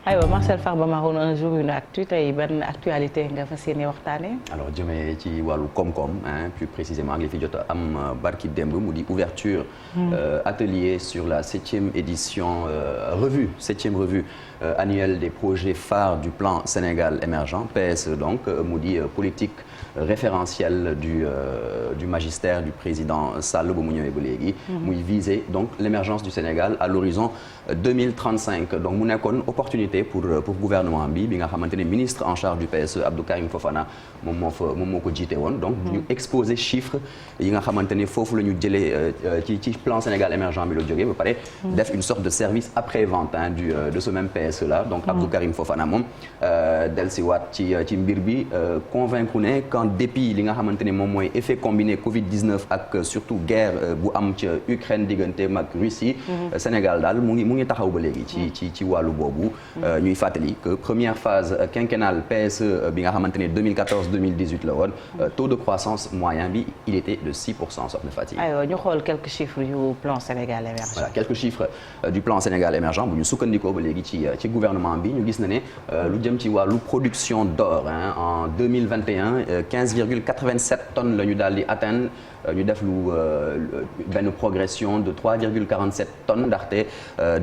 aywa Marcel Farba Maroun un jour une actu tey ban actualité nga fas yéene waxtaanee. alors jëmee ci wàllu koom-koom plus précisément li fi jot a am barki démb mu di ouverture atelier sur la 7e édition septième revue annuelle des projets phares du plan Sénégal émergent PSE donc mu di politique référentielle du magistère du président Sall ba mu ñëwee ba léegi. muy viser donc l'émergence du Sénégal à l'horizon 2035 donc mu nekkoon opportunité pour gouvernement bi nga xamante ne ministre en charge du PSE Abdou Karim Fofana moom moo ko jiite woon donc ñu exposer chiffres yi nga xamante ne foofu la ñu jëlee ci plan Sénégal émergent bi la jógee ba pare def une sorte de service après-vente de ce même PSE là donc Abdou Karim Fofana moom dellusiwaat ci mbir bi convaincre ne qu'en dépit li nga xamante ne moom mooy effet combiné Covid-19 ak surtout guerre bu am ca Ukraine digganteem ak Russie Sénégal daal mu ngi taxaw ba léegi ci wàllu boobu ñuy fàttali que première phase quinquennale PSE bi nga xamante ne 2014-2018 la woon taux de croissance moyen bi il était de 6% soxna Fatick. aywa ñu xool quelques chiffres du plan Sénégal émergent. voilà quelques chiffres du plan Sénégal émergent bu ñu sukkandikoo ba léegi ci gouvernement bi ñu gis na ne lu jëm ci wàllu production d'or en 2021 15,87 tonnes la ñu daal di atteindre. ñu def benn progression de 3,47 tonnes ndaxte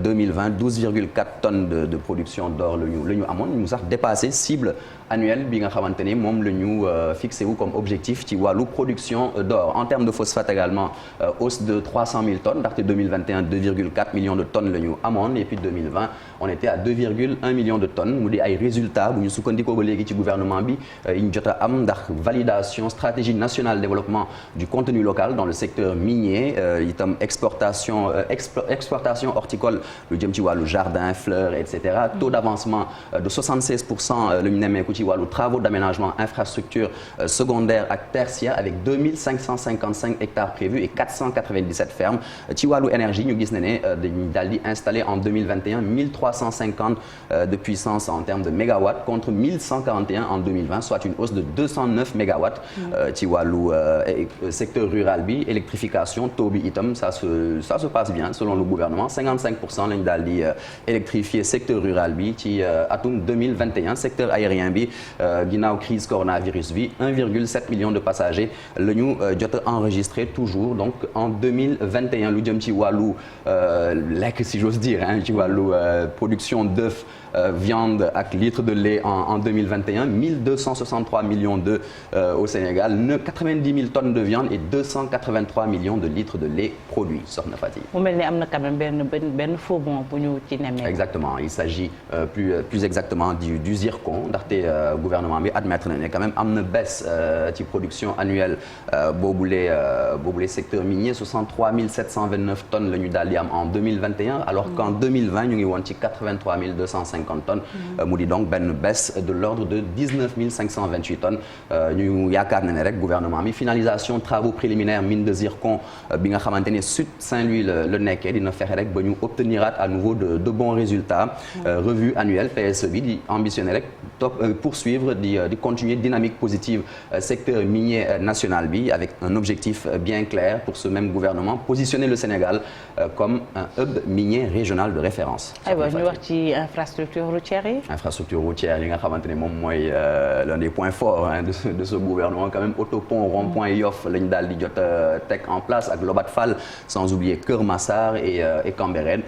2020 12,4 tonnes de production d'or la ñu amoon ñu sax dépassé cible annuelle bi nga xamante ne moom la ñu fixé wu comme objectif ci wàllu production d'or en termes de phosphate également hausse de 300 000 tonnes ndaxte 2021 2,4 millions de tonnes la ñu amoon et puis 2020 on était à 2,1 millions de tonnes mu di ay résultats bu ñu sukkandikoo ba léegi ci gouvernement bi yi ñu jot a am ndax validation stratégie nationale de développement du contenu local dans le secteur minier itam exportation horticole lu jëm ci wàllu jardin fleurs et cetera taux d'avancement de 76% la ñu nemmeeku ci wàllu travaux d'aménagement infrastructure secondaire ak tertiaire avec 2555 hectares prévus et 497 fermes ci wàllu énergie ñu gis ne dañu daal di installer en 2021 1350 de puissance en termes de mégawatts contre 1141 en 2020 soit une hausse de 209 mégawatts ci wàllu secteur rural bi électrification taux bi itam ça se passe bien selon le gouvernement 55% lañu daal di électrifier secteur rural bi ci atum 2021 secteur aérien bi ginnaaw crise coronavirus bi 1,7 million de passagers la ñu jot a enregistré toujours donc en 2021 lu jëm ci wàllu lekk si j'ose dire ci wàllu production d'œufs viande ak litres de lait en 2021 1263 millions d'œufs au Sénégal 90 000 tonnes de viande et 283 millions de litres de lait produits soxna Fatick. mu mel ni am na quand même benn faux bond bu ñu ci nemmeeku. exactement il s'agit plus exactement du zircon ndaxte gouvernement bi admettre na ne quand même am na baisse ci production annuelle boobule secteur minier 63 729 tonnes la ñu daal di am en 2021 alors qu'en 2020 ñu ngi woon ci 83 250 tonnes mu di donc benn baisse de l'ordre de 19 528 tonnes ñu yaakaar na ne rek gouvernement bi finalisation travaux préliminaires mine de zircon bi nga xamante ne Sud Saint-Louis la nekkee dina fexe rek ba ñu obteniraat à nouveau de bons résultats revue annuelle PSE bi di ambitionner rek poursuivre di continuer dynamique positive secteur minier national bi avec un objectif bien clair pour ce même gouvernement positionner le Sénégal comme un hub minier régional de référence. aywa ñu wax ci infrastructure routière yi. infrastructure routière yi nga xamante ne moom mooy l'un des points forts de ce gouvernement quand même autopont rond-point Yoff lañu daal di jot teg en place ak Lobat Fall sans oublier Kër Massar et Cambérène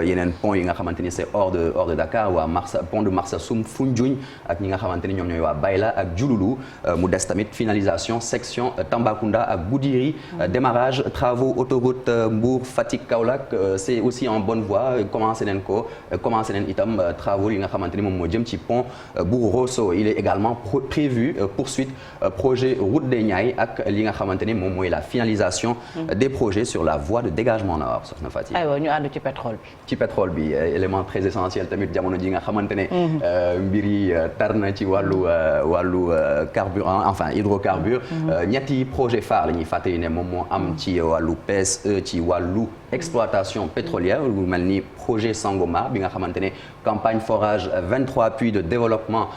yeneen pont yi nga xamante ni c'est hors de Dakar waa pont de Marsassoum Foundiougne ak ñi nga xamante ni ñoom ñooy waa Bayla ak Diouloulou mu des tamit finalisation section Tambacounda ak Goudiri démarrage travaux autoroute Mbour Fatick Kaolack c'est aussi en bonne voie commencé nañ itam travaux yi nga xamante ni moom moo jëm ci pont bu Rosso il est également prévu poursuite projet route des Niayes ak li nga xamante ni moom mooy la finalisation des projets sur la voie de dégagement nord soxna Fatick. aywa ñu àddu ci pétrole bi. ci pétrole bi élément très essentiel tamit jamono ji nga xamante ne mbir yi tar na ci wàllu carburant enfin hydrocarbures ñetti projet phare la ñuy fàttali ne moom moo am ci wàllu PSE ci wàllu exploitation pétrolière lu mel ni projet Sangomar bi nga xamante ne campagne forage 23 puits de développement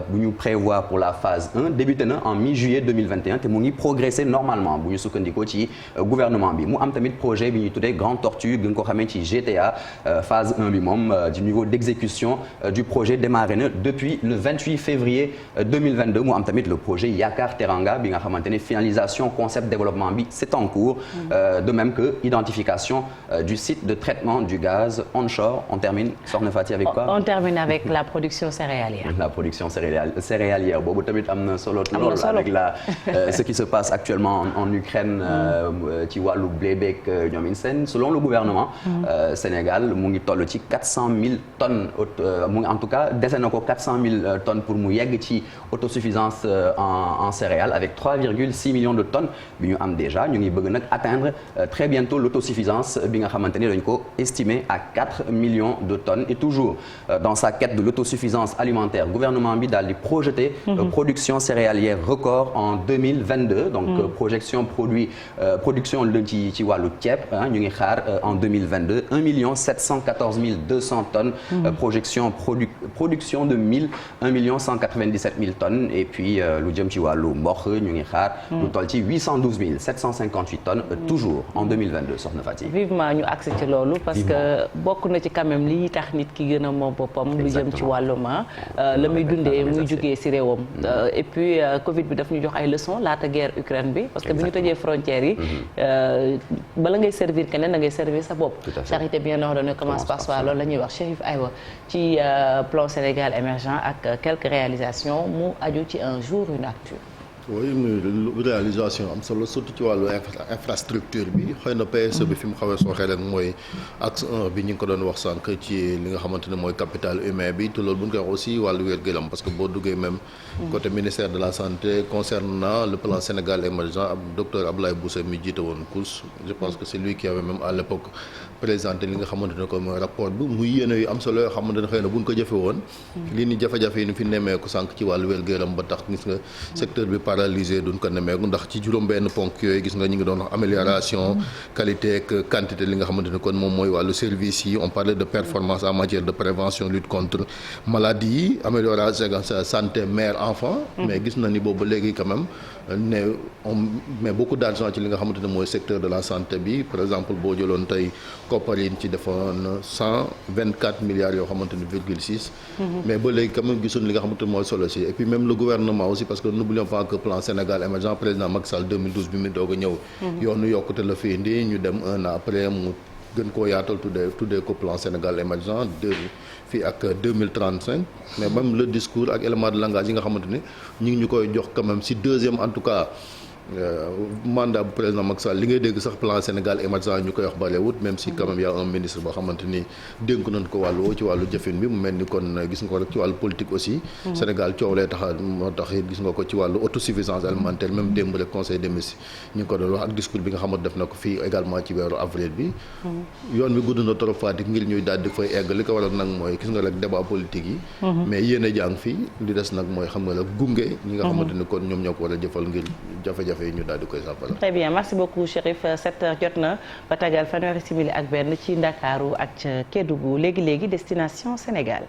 bu ñu prévoir pour la phase 1 débuté na en mi-juillet 2021 te mu ngi progresser normalement bu ñu sukkandikoo ci gouvernement bi mu am tamit projet bi ñuy tuddee Grande Tortue gën ko xamee ci GTA phase 1 bi moom du niveau l'exécution du projet démarré na depuis le 28 février 2022 mu am tamit le projet Yaakaar Teranga bi nga xamante ne finalisation concept développement bi c'est en cours de même que identification du site de traitement du gaz onshore. On termine Sokhna Fati avec quoi? On termine avec la production céréalière. La production céréalière boobu tamit am na solo lool avec ce qui se passe actuellement en Ukraine ci wàllu blé beeg ñoom seen. Selon le gouvernement Sénégal mu ngi toll ci 400 000 tonnes mu ngi en tout cas dese na ko 400 000 tonnes pour mu yegg ci autosuffisance en céréales avec 3,6 millions de tonnes bi ñu am déjà ñu ngi bëgg nag atteindre très bientôt l'autasuffisance bi nga xamante ni dañ ko estimé à 4 millions de tonnes et toujours dans sa quête de l'autosuffisance alimentaire gouvernement bi daal di projeter production céréalière record en 2022 donc production lu ci wàllu ceeb ñu ngi xaar en 2022 1 714 200 tonnes production de 1 197 000 tonnes et puis lu jëm ci wàllu mboq ñu ngi xaar lu toll ci 812 758 tonnes toujours en 2022 Sokhna Fati. Vivement ñu agsi ci loolu parce que bokk na ci quand même li tax nit ki gën a moom boppam lu jëm ci wàllum la muy dundee muy jugee ci réewam et puis Covid bi daf ñu jox ay leçons laata guerre Ukraine bi parce que bi ñu tëjee frontières yi bala ngay servir keneen da ngay servir sa bopp. Charité bien ordonnée commence par soi loolu la ñuy wax Chérif aywa ci plan Sénégal émergent ak quelques réalisations mu aju ci un jour une actu. oui muy réalisation am solo surtout ci wàllu infrastructure bi xëy na PSE bi fi mu xawee sooxee rek mooy axe 1 bi ñu ngi ko doon wax sànq ci li nga xamante ne mooy capital humain bi te loolu bu ñu koy wax aussi wàllu wér-gu-yaram parce que boo duggee même côté ministère de la santé concernant le plan Sénégal émergent docteur Abdoulaye Bousso mi jiite woon COUS je pense que c'est lui qui avait même à l'époque présenté li nga xamante ne comme rapport bi muy yéene yu am solo yoo xamante ne xëy na bu ñu ko jëfe woon lii ni jafe-jafe yi ni fi nemmeeku sànq ci wàllu wér-gu-yaram ba tax gis nga secteur bi paralysé duñ ko nemmeeku ndax ci juróom benn ponk yooyu gis nga ñu ngi doon wax amélioration qualité ak quantité li nga xamante ne kon moom mooy wàllu service yi on parlait de performance en matière de prévention lutte contre maladie yi amélioration santé mère enfant mais gis na ni boobu léegi quand même ne on met beaucoup d'argent ci li nga xamante ne mooy secteur de la santé bi par exemple boo jëloon tey koppar yi ci defoon 124 milliards yoo xamante ne ,6 mais ba léegi quand même gisoon li nga xamante ne mooy solo si et puis même le gouvernement aussi parce que n'oublions pas que plan Sénégal émergent président Macky Sall 2012 bi mu doog a ñëw yoonu yokkute la fi indi ñu dem un an après mu gën koo yaatal tuddee ko plan Sénégal émergent fii ak 2035 mais même le discours ak élément de langage yi nga xamante ne ñu ngi ñu koy jox quand même si deuxième en tout cas mandat bu président Macky Sall li ngay dégg sax plan Sénégal émergent ñu koy wax barewut même si quand même y a un ministre boo xamante ni dénk nañ ko ci wàllu jëfin bi mu mel ni kon gis nga ko rek ci wàllu politique aussi Sénégal coow lay tax moo tax it gis nga ko ci wàllu autosuffisance alimentaire même démb rek conseil des ministres ñu ngi ko doon wax ak discours bi nga xamante def na ko fii également ci weeru avril bi yoon bi gudd na trop Fatick ngir ñuy daal di fay egg li ko waral nag mooy gis nga rek débat politique yi mais yéen a jàng fii li des nag mooy xam nga rek gunge ñi nga xamante ni kon ñoom ñoo ko war a jëfal ngir jafe-jafe ñu daal di koy saafara. Très bien merci beaucoup Chérif 7h jot na ba tagal fanweeri simili ak benn ci Ndakaaru ak Kédougou léegi destination Sénégal.